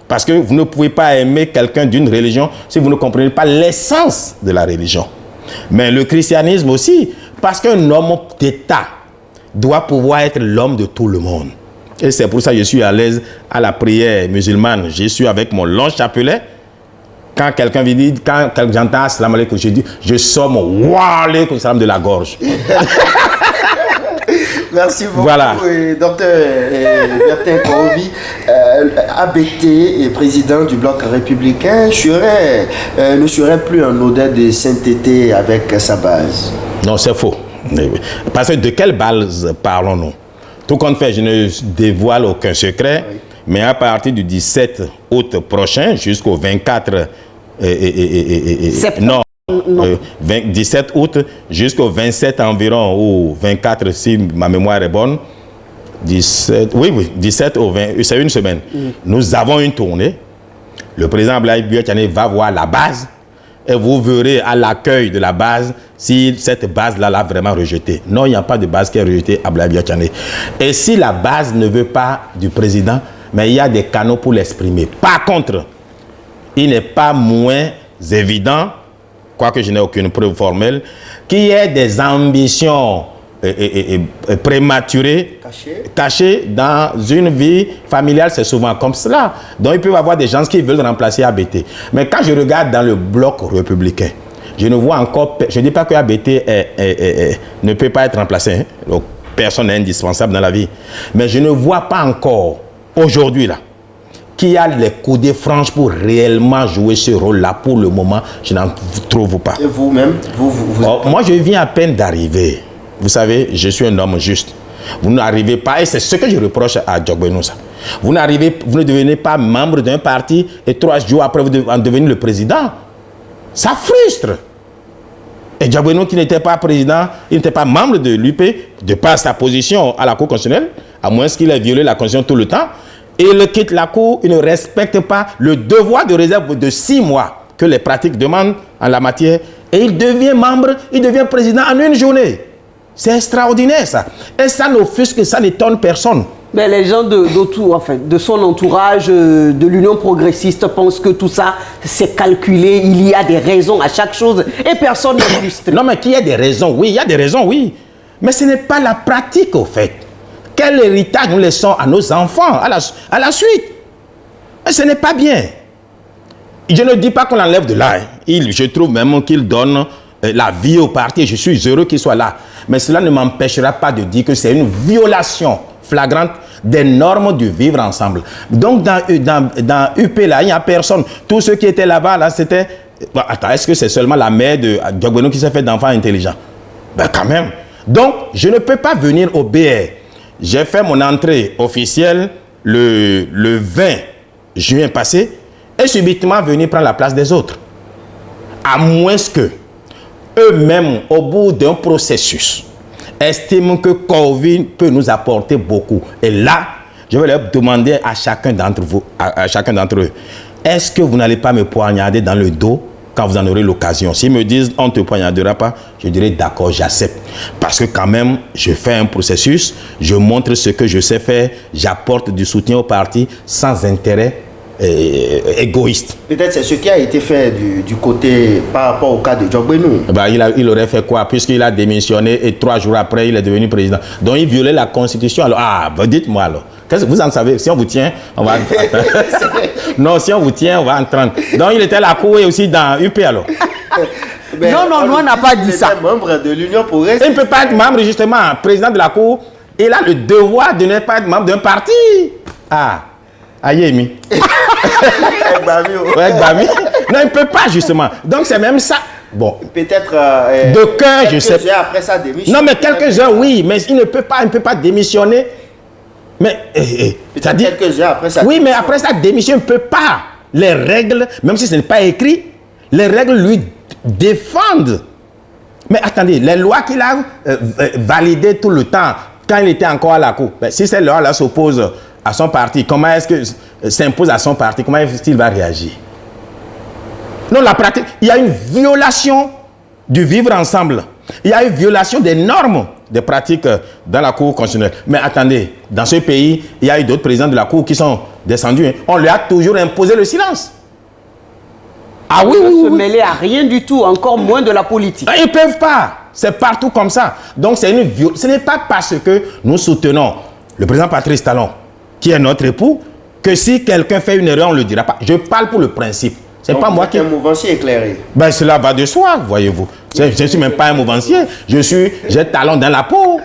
parce que vous ne pouvez pas aimer quelqu'un d'une religion si vous ne comprenez pas l'essence de la religion. Mais le christianisme aussi, parce qu'un homme d'État doit pouvoir être l'homme de tout le monde. Et c'est pour ça que je suis à l'aise à la prière musulmane. Je suis avec mon long chapelet. Quand quelqu'un me dit, quand j'entends salam alaikum, je dis, je sors mon wa alaikum salam de la gorge. Merci beaucoup, voilà. Docteur Bertin Kaouvi, ABT et président du Bloc républicain, ne serait plus un odeur de sainteté avec sa base. Non, c'est faux. Parce que de quelle base parlons-nous? Tout compte fait, je ne dévoile aucun secret, oui. Mais à partir du 17 août prochain jusqu'au 24 17 août jusqu'au 27 environ, ou 24 si ma mémoire est bonne, 17 au 20, c'est une semaine. Nous avons une tournée. Le président Ablaye Biotchane va voir la base et vous verrez à l'accueil de la base si cette base-là l'a vraiment rejetée. Non, il n'y a pas de base qui est rejetée à Ablaye Biotchane. Et si la base ne veut pas du président, mais il y a des canaux pour l'exprimer. Par contre, il n'est pas moins évident, quoique je n'ai aucune preuve formelle, qu'il y ait des ambitions prématurées, cachées dans une vie familiale. C'est souvent comme cela. Donc, il peut y avoir des gens qui veulent remplacer ABT. Mais quand je regarde dans le Bloc républicain, Je ne vois encore... Je ne dis pas que ABT ne peut pas être remplacé. Hein. Donc, personne n'est indispensable dans la vie. Mais je ne vois pas encore, aujourd'hui, là, qui a les coudées franches pour réellement jouer ce rôle-là. Pour le moment, je n'en trouve pas. Et vous-même, Moi, je viens à peine d'arriver. Vous savez, je suis un homme juste. Vous n'arrivez pas, et c'est ce que je reproche à Diogbenou. Vous ne devenez pas membre d'un parti et 3 jours après, vous en devenez le président. Ça frustre. Et Diogbenou, qui n'était pas président, il n'était pas membre de l'UP, de par sa position à la Cour constitutionnelle, à moins qu'il ait violé la Constitution tout le temps, et il quitte la Cour, il ne respecte pas le devoir de réserve de 6 mois que les pratiques demandent en la matière, et il devient membre, il devient président en une journée. C'est extraordinaire, ça. Et ça n'offusque, ça n'étonne personne. Mais les gens de son entourage, de l'Union progressiste, pensent que tout ça, c'est calculé. Il y a des raisons à chaque chose et personne n'est juste. Non, mais qu'il y ait des raisons, oui, il y a des raisons, oui. Mais ce n'est pas la pratique, au fait. Quel héritage nous laissons à nos enfants, à la suite? Et ce n'est pas bien. Je ne dis pas qu'on l'enlève de là. Hein. Je trouve même qu'il donne la vie au parti. Je suis heureux qu'il soit là. Mais cela ne m'empêchera pas de dire que c'est une violation flagrante des normes du vivre ensemble. Donc, dans UP, là, il n'y a personne. Tous ceux qui étaient là-bas, là, c'était... Bon, attends, est-ce que c'est seulement la mère de Diogbenou qui s'est fait d'enfants intelligents? Ben, quand même. Donc, je ne peux pas venir au BR. J'ai fait mon entrée officielle le 20 juin passé et subitement venir prendre la place des autres. À moins que eux-mêmes, au bout d'un processus, estiment que Covid peut nous apporter beaucoup. Et là, je vais leur demander à chacun d'entre vous, à chacun d'entre eux, est-ce que vous n'allez pas me poignarder dans le dos quand vous en aurez l'occasion? S'ils me disent, on ne te poignardera pas, je dirai, d'accord, j'accepte. Parce que quand même, je fais un processus, je montre ce que je sais faire, j'apporte du soutien au parti sans intérêt égoïste. Peut-être c'est ce qui a été fait du côté par rapport au cas de Diogbenou. Ben, il aurait fait quoi? Puisqu'il a démissionné et 3 jours après, il est devenu président. Donc, il violait la Constitution. Alors, dites-moi alors. Qu'est-ce que vous en savez? Si on vous tient, on va... Non, si on vous tient, on va entendre. Donc, il était à la Cour et aussi dans UP alors. Mais non, nous, on n'a pas dit ça. Il est membre de l'Union progressiste. Il ne peut pas être membre, justement, président de la Cour. Il a le devoir de ne pas être membre d'un parti. Ah, Ayemi. Ouais, Bami. Non, il ne peut pas, justement. Donc, c'est même ça. Bon. Peut-être. De cœur, je sais. Quelques heures après sa démission. Non, mais quelques heures, oui. Mais il ne peut pas démissionner. Mais. Peut-être quelques heures après sa oui, démission. mais après sa démission, il ne peut pas. Les règles, même si ce n'est pas écrit, les règles lui défendent. Mais attendez, les lois qu'il a validées tout le temps, quand il était encore à la Cour, ben, si ces lois-là s'opposent à son parti, comment est-ce que s'impose à son parti? Comment est-ce qu'il va réagir? Non, la pratique, il y a une violation du vivre ensemble. Il y a une violation des normes des pratiques dans la Cour constitutionnelle. Mais attendez, dans ce pays, il y a eu d'autres présidents de la Cour qui sont descendus. Hein. On lui a toujours imposé le silence. Ah oui, Ils ne se mêler à rien du tout, encore moins de la politique. Ils ne peuvent pas. C'est partout comme ça. Donc, ce n'est pas parce que nous soutenons le président Patrice Talon, qui est notre époux, que si quelqu'un fait une erreur, on ne le dira pas. Je parle pour le principe. C'est pas moi qui... un mouvancier éclairé. Ben, cela va de soi, voyez-vous. Je ne suis même pas un mouvancier. J'ai talon dans la peau.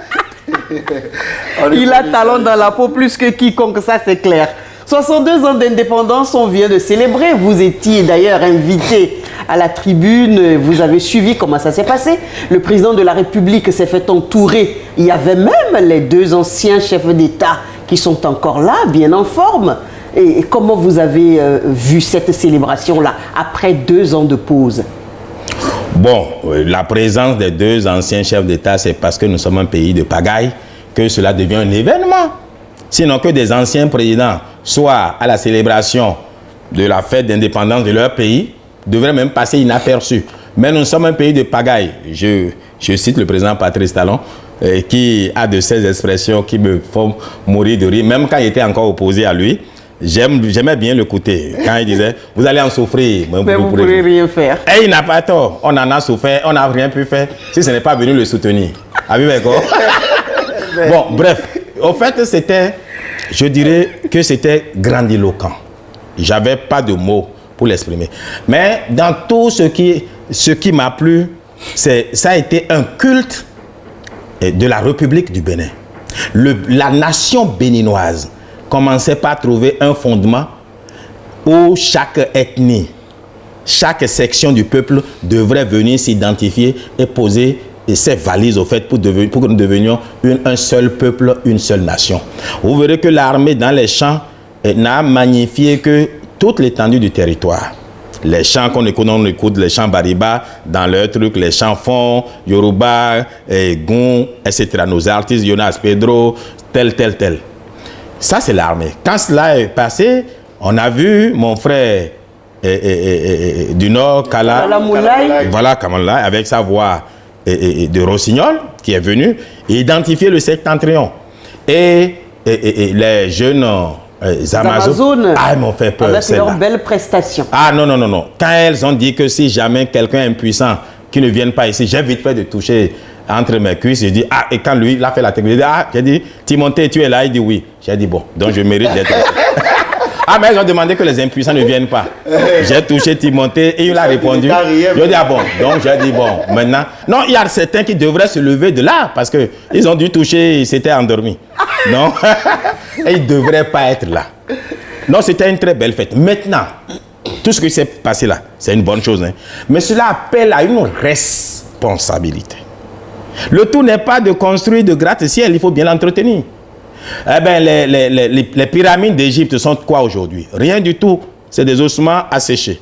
Il a talon dans la peau plus que quiconque, ça c'est clair. 62 ans d'indépendance, on vient de célébrer. Vous étiez d'ailleurs invité à la tribune. Vous avez suivi comment ça s'est passé. Le président de la République s'est fait entourer. Il y avait même les 2 anciens chefs d'État qui sont encore là, bien en forme. Et comment vous avez vu cette célébration-là, après 2 ans de pause? Bon, la présence des 2 anciens chefs d'État, c'est parce que nous sommes un pays de pagaille que cela devient un événement. Sinon que des anciens présidents soient à la célébration de la fête d'indépendance de leur pays, devraient même passer inaperçus. Mais nous sommes un pays de pagaille. Je cite le président Patrice Talon, qui a de ces expressions qui me font mourir de rire, même quand il était encore opposé à lui. J'aimais bien le côté, quand il disait, vous allez en souffrir, mais vous ne pourrez rien faire. Et il n'a pas tort, on en a souffert, on n'a rien pu faire, si ce n'est pas venu le soutenir. Bon, bref, au fait, je dirais que c'était grandiloquent. J'avais pas de mots pour l'exprimer. Mais dans tout ce qui ce qui m'a plu, ça a été un culte de la République du Bénin. La nation béninoise commençait par trouver un fondement où chaque ethnie, chaque section du peuple devrait venir s'identifier et poser ses valises au fait pour que nous devenions un seul peuple, une seule nation. Vous verrez que l'armée dans les champs n'a magnifié que toute l'étendue du territoire. Les chants qu'on écoute, les chants Bariba, dans leur truc, les chants Fon, Yoruba, Gon, etc. Nos artistes, Jonas Pedro, tel. Ça, c'est l'armée. Quand cela est passé, on a vu mon frère du Nord, Kala Moulay, voilà, Kamala, avec sa voix de Rossignol, qui est venu identifier le septentrion. Et les jeunes Amazones, ils m'ont fait peur. C'est leur belle prestation. Ah non. Quand elles ont dit que si jamais quelqu'un impuissant qui ne vienne pas ici, j'ai vite fait de toucher entre mes cuisses. J'ai dit, et quand lui, il a fait la technique, j'ai dit, Timothée, tu es là? Il dit oui. J'ai dit, bon, donc je mérite d'être là. Mais ils ont demandé que les impuissants ne viennent pas. J'ai touché Timothée et il a répondu. Je dis, bon. Donc j'ai dit, bon, maintenant. Non, il y a certains qui devraient se lever de là parce qu'ils ont dû toucher, ils s'étaient endormis. Non. Et ils ne devraient pas être là. Non, c'était une très belle fête. Maintenant, tout ce qui s'est passé là, c'est une bonne chose. Hein. Mais cela appelle à une responsabilité. Le tout n'est pas de construire de gratte-ciel, il faut bien l'entretenir. Eh bien, les pyramides d'Égypte sont quoi aujourd'hui? Rien du tout. C'est des ossements asséchés.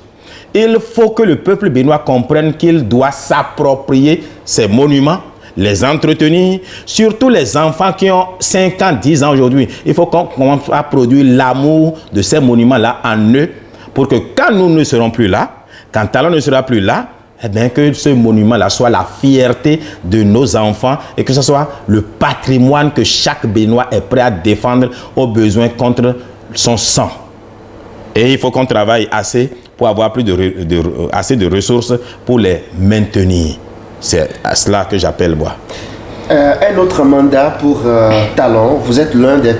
Il faut que le peuple béninois comprenne qu'il doit s'approprier ces monuments, les entretenir, surtout les enfants qui ont 5 ans, 10 ans aujourd'hui. Il faut qu'on commence à produire l'amour de ces monuments-là en eux, pour que quand nous ne serons plus là, quand Talon ne sera plus là, eh bien, que ce monument-là soit la fierté de nos enfants et que ce soit le patrimoine que chaque Béninois est prêt à défendre au besoin contre son sang. Et il faut qu'on travaille assez pour avoir assez de ressources pour les maintenir. C'est à cela que j'appelle moi. Un autre mandat pour Talon, vous êtes l'un des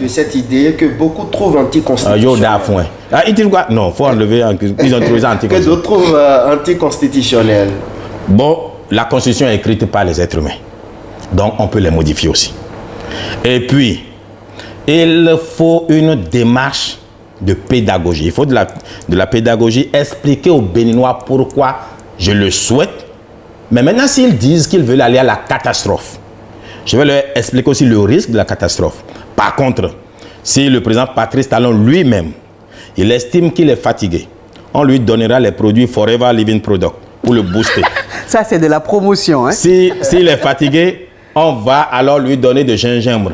de cette idée que beaucoup trouvent anticonstitutionnelle. Ils disent quoi? Non, il faut enlever. Ils ont trouvé ça anticonstitutionnel. Que d'autres trouvent anticonstitutionnel. Bon, la constitution est écrite par les êtres humains. Donc, on peut les modifier aussi. Et puis, il faut une démarche de pédagogie. Il faut de la pédagogie, expliquer aux Béninois pourquoi je le souhaite. Mais maintenant, s'ils disent qu'ils veulent aller à la catastrophe, je vais leur expliquer aussi le risque de la catastrophe. Par contre, si le président Patrice Talon lui-même, il estime qu'il est fatigué, on lui donnera les produits Forever Living Product pour le booster. Ça, c'est de la promotion. Hein? S'il est fatigué, on va alors lui donner de gingembre.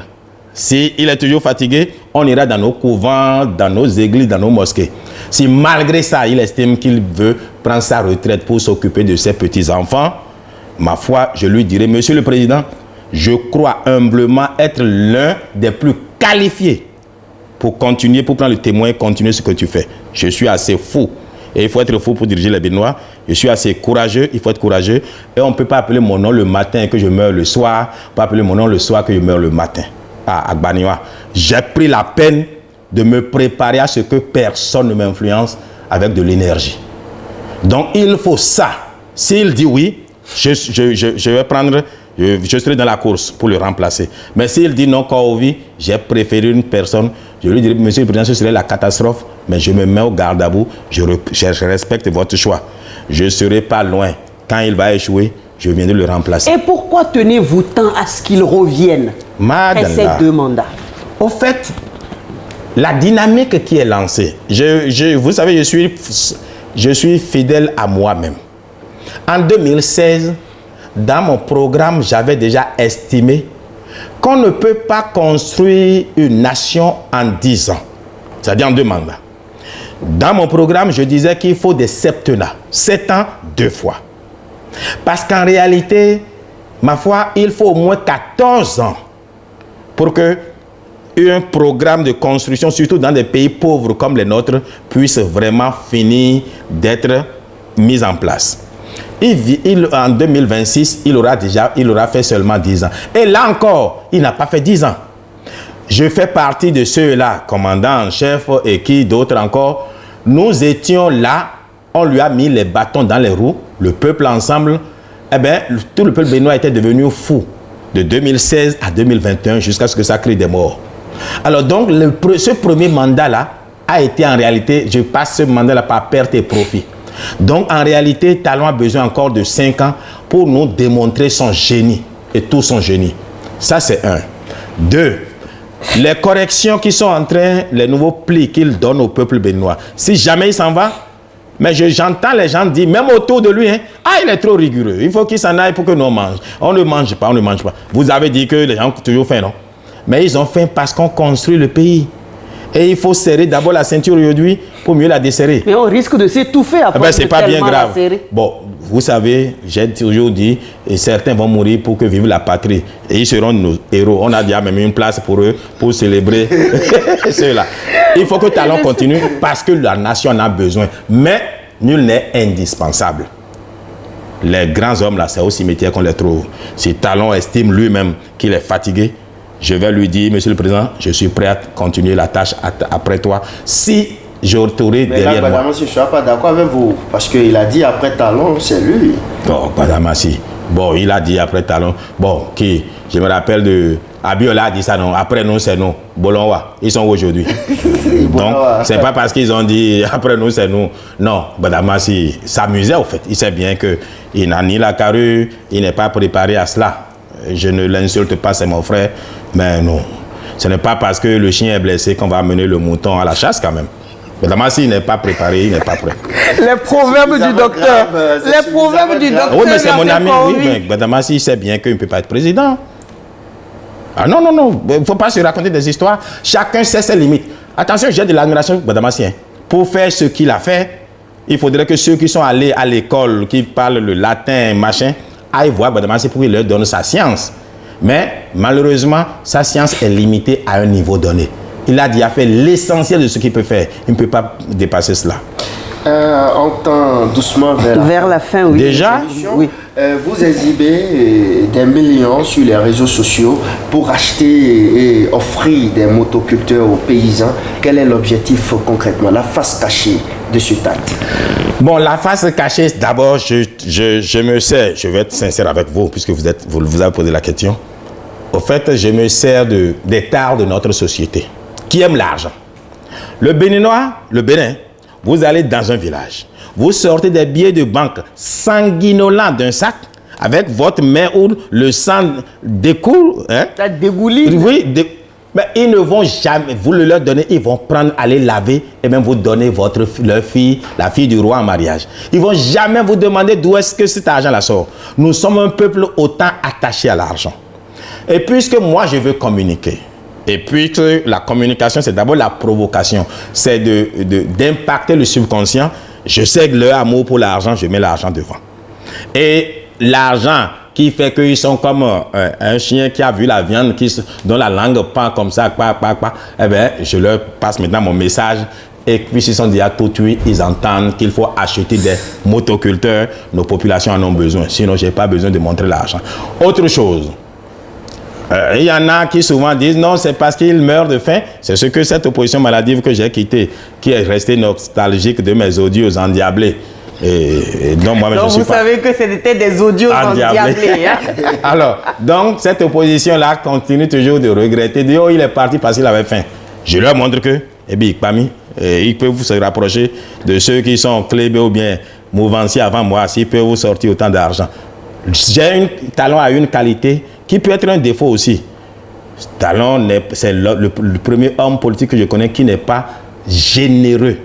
S'il est toujours fatigué, on ira dans nos couvents, dans nos églises, dans nos mosquées. Si malgré ça, il estime qu'il veut prendre sa retraite pour s'occuper de ses petits-enfants, ma foi, je lui dirai, Monsieur le Président, je crois humblement être l'un des plus qualifiés pour continuer, pour prendre le témoin et continuer ce que tu fais. Je suis assez fou. Et il faut être fou pour diriger les Béninois. Je suis assez courageux, il faut être courageux. Et on ne peut pas appeler mon nom le matin et que je meurs le soir, pas appeler mon nom le soir que je meurs le matin. À Agbaniwa, j'ai pris la peine de me préparer à ce que personne ne m'influence avec de l'énergie. Donc il faut ça. S'il dit oui, je vais prendre, je serai dans la course pour le remplacer. Mais s'il dit non, Kaovi, j'ai préféré une personne, je lui dirai, Monsieur le Président, ce serait la catastrophe, mais je me mets au garde à vous, je respecte votre choix. Je ne serai pas loin. Quand il va échouer, je viendrai le remplacer. Et pourquoi tenez-vous tant à ce qu'il revienne après ces 2 mandats? Au fait, la dynamique qui est lancée, vous savez, je suis fidèle à moi-même. En 2016, dans mon programme, j'avais déjà estimé qu'on ne peut pas construire une nation en 10 ans, c'est-à-dire en 2 mandats. Dans mon programme, je disais qu'il faut des septennats, 7 ans, 2 fois. Parce qu'en réalité, ma foi, il faut au moins 14 ans pour que un programme de construction, surtout dans des pays pauvres comme les nôtres, puisse vraiment finir d'être mis en place. En 2026, il aura fait seulement 10 ans. Et là encore, il n'a pas fait 10 ans. Je fais partie de ceux-là, commandant en chef et qui d'autres encore. Nous étions là on lui a mis les bâtons dans les roues, le peuple ensemble, eh bien, tout le peuple béninois était devenu fou de 2016 à 2021 jusqu'à ce que ça crée des morts. Alors donc, ce premier mandat-là a été en réalité, je passe ce mandat-là par perte et profit. Donc en réalité, Talon a besoin encore de 5 ans pour nous démontrer son génie et tout son génie. Ça c'est 1. 2. Les corrections qui sont en train, les nouveaux plis qu'il donne au peuple béninois. Si jamais il s'en va, mais j'entends les gens dire, même autour de lui, hein, ah, il est trop rigoureux, il faut qu'il s'en aille pour que nous on mange. On ne mange pas, on ne mange pas. Vous avez dit que les gens ont toujours faim, non? Mais ils ont faim parce qu'on construit le pays. Et il faut serrer d'abord la ceinture aujourd'hui pour mieux la desserrer. Mais on risque de s'étouffer à force c'est de pas bien tellement la grave. serrer. Bon, vous savez, j'ai toujours dit, et certains vont mourir pour que vive la patrie. Et ils seront nos héros. On a déjà même une place pour eux, pour célébrer ceux-là. Il faut que Talon continue parce que la nation en a besoin. Mais nul n'est indispensable. Les grands hommes, là, c'est au cimetière qu'on les trouve. Si Talon estime lui-même qu'il est fatigué, je vais lui dire, Monsieur le Président, je suis prêt à continuer la tâche après toi. Si je retournerai derrière moi. Je ne suis pas d'accord avec vous. Parce qu'il a dit après Talon, c'est lui. Bon, Badamassi. Bon, il a dit après Talon. Bon, qui? Je me rappelle de... Abiola a dit ça, non. Après nous, c'est nous. Bolonwa, ils sont aujourd'hui. Donc, c'est pas parce qu'ils ont dit après nous, c'est nous. Non, Badamassi s'amusait au fait. Il sait bien qu'il n'a ni la carrure, il n'est pas préparé à cela. Je ne l'insulte pas, c'est mon frère. Mais non, ce n'est pas parce que le chien est blessé qu'on va amener le mouton à la chasse quand même. Badamassi n'est pas préparé, il n'est pas prêt. Les proverbes du docteur. Les proverbes du docteur. Oui, mais c'est mon ami. Oui, mais Badamassi sait bien qu'il ne peut pas être président. Ah non, non, non. Il ne faut pas se raconter des histoires. Chacun sait ses limites. Attention, j'ai de l'admiration pour Badamassi. Pour faire ce qu'il a fait, il faudrait que ceux qui sont allés à l'école, qui parlent le latin, machin, aillent voir Badamassi pour qu'il leur donne sa science. Mais malheureusement, sa science est limitée à un niveau donné. Il a déjà fait l'essentiel de ce qu'il peut faire. Il ne peut pas dépasser cela. On tend doucement vers la fin, oui. Déjà, oui. Vous exhibez des millions sur les réseaux sociaux pour acheter et offrir des motoculteurs aux paysans. Quel est l'objectif concrètement, la face cachée de ce acte? Bon, la face cachée, d'abord, je me sers, je vais être sincère avec vous, puisque vous avez posé la question. Au fait, je me sers des tares de notre société, qui aiment l'argent. Le Béninois, le Bénin, vous allez dans un village, vous sortez des billets de banque sanguinolents d'un sac, avec votre main où le sang découle. Hein? Ça dégouline. Oui, mais ils ne vont jamais, vous le leur donnez, ils vont prendre, aller laver et même vous donner leur fille, la fille du roi en mariage. Ils ne vont jamais vous demander d'où est-ce que cet argent-là sort. Nous sommes un peuple autant attaché à l'argent. Et puisque moi je veux communiquer, et puis la communication c'est d'abord la provocation, c'est d'impacter le subconscient. Je sais que leur amour pour l'argent, je mets l'argent devant. Et l'argent qui fait qu'ils sont comme un chien qui a vu la viande, dont la langue pend comme ça, eh bien, je leur passe maintenant mon message. Et puis, ils sont déjà tout cuits, ils entendent qu'il faut acheter des motoculteurs. Nos populations en ont besoin. Sinon, je n'ai pas besoin de montrer l'argent. Autre chose. Il y en a qui souvent disent non, c'est parce qu'ils meurent de faim. C'est ce que cette opposition maladive que j'ai quittée, qui est restée nostalgique de mes odieux endiablés. Et donc, moi, donc vous savez que c'était des odieux endiablés. Hein? Alors, donc, cette opposition-là continue toujours de regretter. De, oh, il est parti parce qu'il avait faim. Je leur montre que, eh bien, ils peuvent se rapprocher de ceux qui sont clébés ou bien mouvanciers avant moi, s'ils peuvent vous sortir autant d'argent. Talon a une qualité qui peut être un défaut aussi. Talon, c'est le premier homme politique que je connais qui n'est pas généreux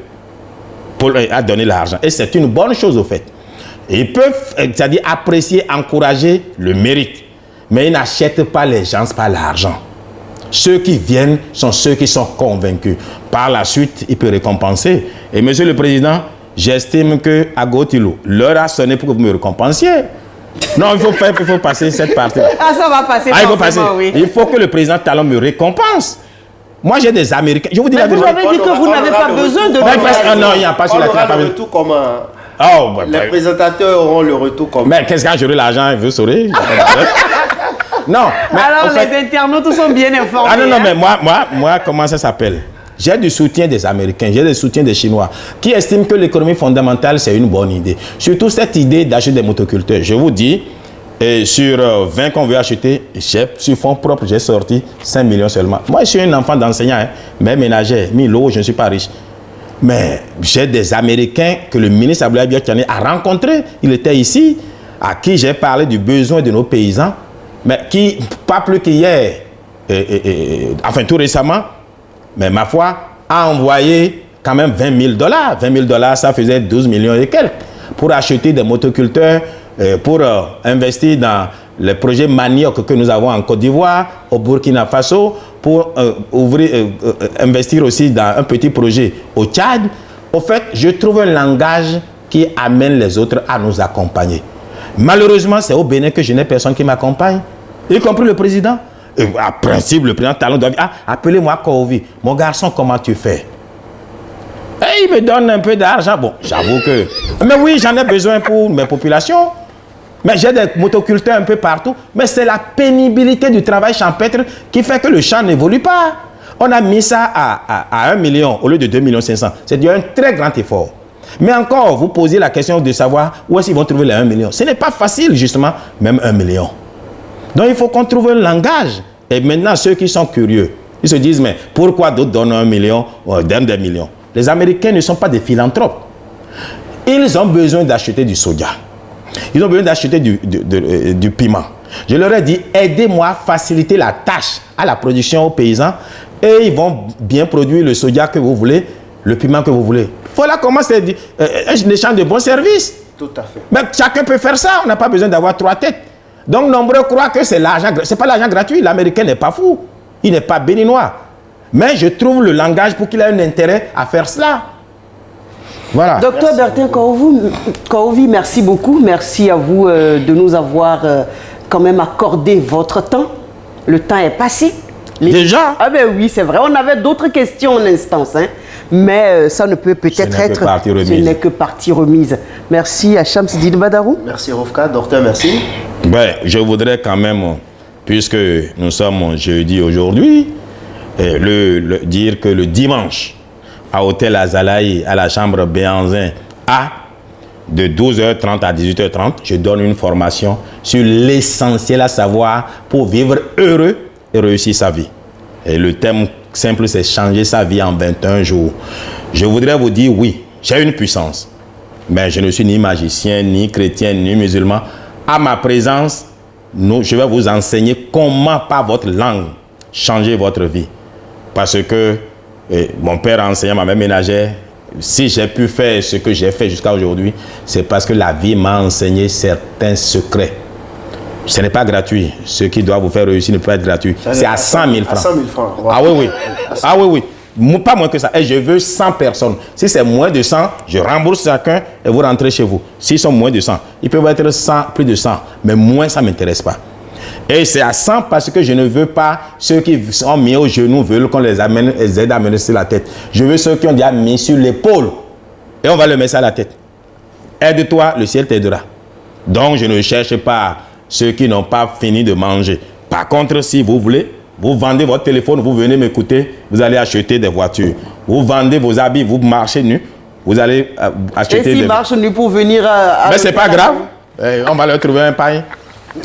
à donner l'argent. Et c'est une bonne chose au fait. Ils peuvent, c'est-à-dire apprécier, encourager le mérite. Mais ils n'achètent pas les gens par l'argent. Ceux qui viennent sont ceux qui sont convaincus. Par la suite, il peut récompenser. Et Monsieur le Président, j'estime qu'à Gotilou, l'heure a sonné pour que vous me récompensiez. Non, il faut passer cette partie-là. Ah, ça va passer. Il faut passer. Oui. Il faut que le président Talon me récompense. Moi, j'ai des Américains. Je vous dis la vérité. Vous avez dit que vous n'avez pas besoin de... Non, il n'y a pas sur la table. Le retour comment? Les présentateurs auront le retour comment? Mais qu'est-ce que j'aurai l'argent, vous saurez. Non. Mais alors, les internautes sont bien informés. Ah non, mais moi, comment ça s'appelle? j'ai du soutien des Américains, j'ai du soutien des Chinois, qui estiment que l'économie fondamentale, c'est une bonne idée. Surtout cette idée d'acheter des motoculteurs. Je vous dis, sur 20 qu'on veut acheter, sur fonds propres, j'ai sorti 5 millions seulement. Moi, je suis un enfant d'enseignant, hein, mais ménager, 1000 euros, je ne suis pas riche. Mais j'ai des Américains que le ministre Abdoulaye Biakhane a rencontrés. Il était ici, à qui j'ai parlé du besoin de nos paysans, mais qui, pas plus qu'hier, enfin tout récemment, mais ma foi, a envoyé quand même 20 000 $. 20 000 $, ça faisait 12 millions et quelques, pour acheter des motoculteurs, pour investir dans les projets manioc que nous avons en Côte d'Ivoire, au Burkina Faso, pour investir aussi dans un petit projet au Tchad. Au fait, je trouve un langage qui amène les autres à nous accompagner. Malheureusement, c'est au Bénin que je n'ai personne qui m'accompagne, y compris le président. Et à principe, le président Talon doit dire, ah, appelez-moi Kovi. Mon garçon, comment tu fais? Et il me donne un peu d'argent. Bon, j'avoue que... Mais oui, j'en ai besoin pour mes populations. Mais j'ai des motoculteurs un peu partout. Mais c'est la pénibilité du travail champêtre qui fait que le champ n'évolue pas. On a mis ça à 1 million au lieu de 2 500 000. C'est un très grand effort. Mais encore, vous posez la question de savoir où est-ce qu'ils vont trouver les 1 million. Ce n'est pas facile, justement, même 1 million. Donc, il faut qu'on trouve un langage. Et maintenant, ceux qui sont curieux, ils se disent, mais pourquoi d'autres donnent 1 million ou donnent des millions? Les Américains ne sont pas des philanthropes. Ils ont besoin d'acheter du soja. Ils ont besoin d'acheter du piment. Je leur ai dit, aidez-moi à faciliter la tâche à la production aux paysans et ils vont bien produire le soja que vous voulez, le piment que vous voulez. Voilà comment c'est un échange de bons services. Tout à fait. Mais chacun peut faire ça, on n'a pas besoin d'avoir 3 têtes. Donc nombreux croient que c'est l'argent, c'est pas l'argent gratuit. L'Américain n'est pas fou, il n'est pas béninois. Mais je trouve le langage pour qu'il ait un intérêt à faire cela. Voilà. Docteur Bertin Kovi, merci beaucoup. Merci à vous de nous avoir quand même accordé votre temps. Le temps est passé. Déjà? Ah ben oui, c'est vrai. On avait d'autres questions en instance, hein. Mais ça ne peut peut-être être... Ce n'est que partie remise. Merci à Shamsidine Badarou. Merci Rofka. Docteur, merci. Ben, je voudrais quand même, puisque nous sommes jeudi aujourd'hui, dire que le dimanche, à Hôtel Azalaï, à la chambre Béanzin, de 12h30 à 18h30, je donne une formation sur l'essentiel à savoir pour vivre heureux et réussir sa vie. Et le thème simple, c'est changer sa vie en 21 jours. Je voudrais vous dire, oui, j'ai une puissance, mais je ne suis ni magicien, ni chrétien, ni musulman. À ma présence, je vais vous enseigner comment, par votre langue, changer votre vie. Parce que mon père enseignant, ma mère ménagère, si j'ai pu faire ce que j'ai fait jusqu'à aujourd'hui, c'est parce que la vie m'a enseigné certains secrets. Ce n'est pas gratuit. Ce qui doit vous faire réussir ne peut pas être gratuit. C'est à 100 000 francs. À 100 000 francs. Wow. Ah oui, oui. Ah oui, oui. Pas moins que ça. Et je veux 100 personnes. Si c'est moins de 100, je rembourse chacun et vous rentrez chez vous. S'ils sont moins de 100, ils peuvent être 100, plus de 100. Mais moins, ça ne m'intéresse pas. Et c'est à 100 parce que je ne veux pas ceux qui sont mis au genou veulent qu'on les aide à mener sur la tête. Je veux ceux qui ont déjà mis sur l'épaule et on va le mettre sur la tête. Aide-toi, le ciel t'aidera. Donc je ne cherche pas ceux qui n'ont pas fini de manger. Par contre, si vous voulez, vous vendez votre téléphone, vous venez m'écouter, vous allez acheter des voitures. Vous vendez vos habits, vous marchez nu, vous allez acheter des... Et s'ils marchent nu pour venir mais c'est pas grave, on va leur trouver un pain.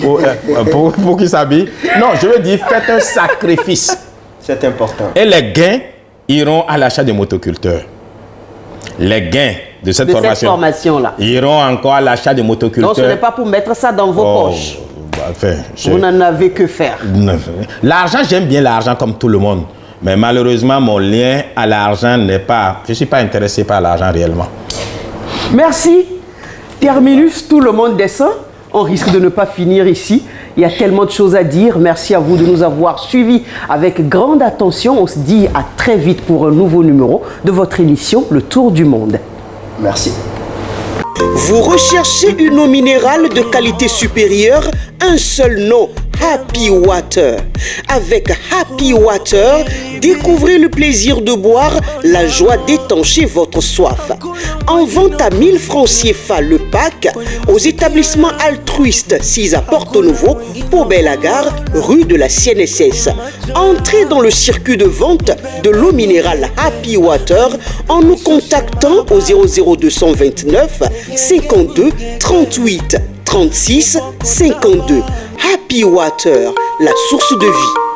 Pour qu'ils s'habillent. Non, je veux dire, faites un sacrifice. C'est important. Et les gains iront à l'achat des motoculteurs. Les gains de cette formation-là iront encore à l'achat des motoculteurs. Non, ce n'est pas pour mettre ça dans vos poches. Enfin, vous n'en avez que faire. L'argent, j'aime bien l'argent comme tout le monde. Mais malheureusement, mon lien à l'argent n'est pas... Je ne suis pas intéressé par l'argent réellement. Merci. Terminus, tout le monde descend. On risque de ne pas finir ici. Il y a tellement de choses à dire. Merci à vous de nous avoir suivis avec grande attention. On se dit à très vite pour un nouveau numéro de votre émission Le Tour du Monde. Merci. Vous recherchez une eau minérale de qualité supérieure? Un seul nom Happy Water. Avec Happy Water, découvrez le plaisir de boire, la joie d'étancher votre soif. En vente à 1000 francs CFA le pack aux établissements altruistes 6 à Porto Novo, Pau-Belle-Gare, rue de la CNSS. Entrez dans le circuit de vente de l'eau minérale Happy Water en nous contactant au 00229 52 38 36 52. Happy Water, la source de vie.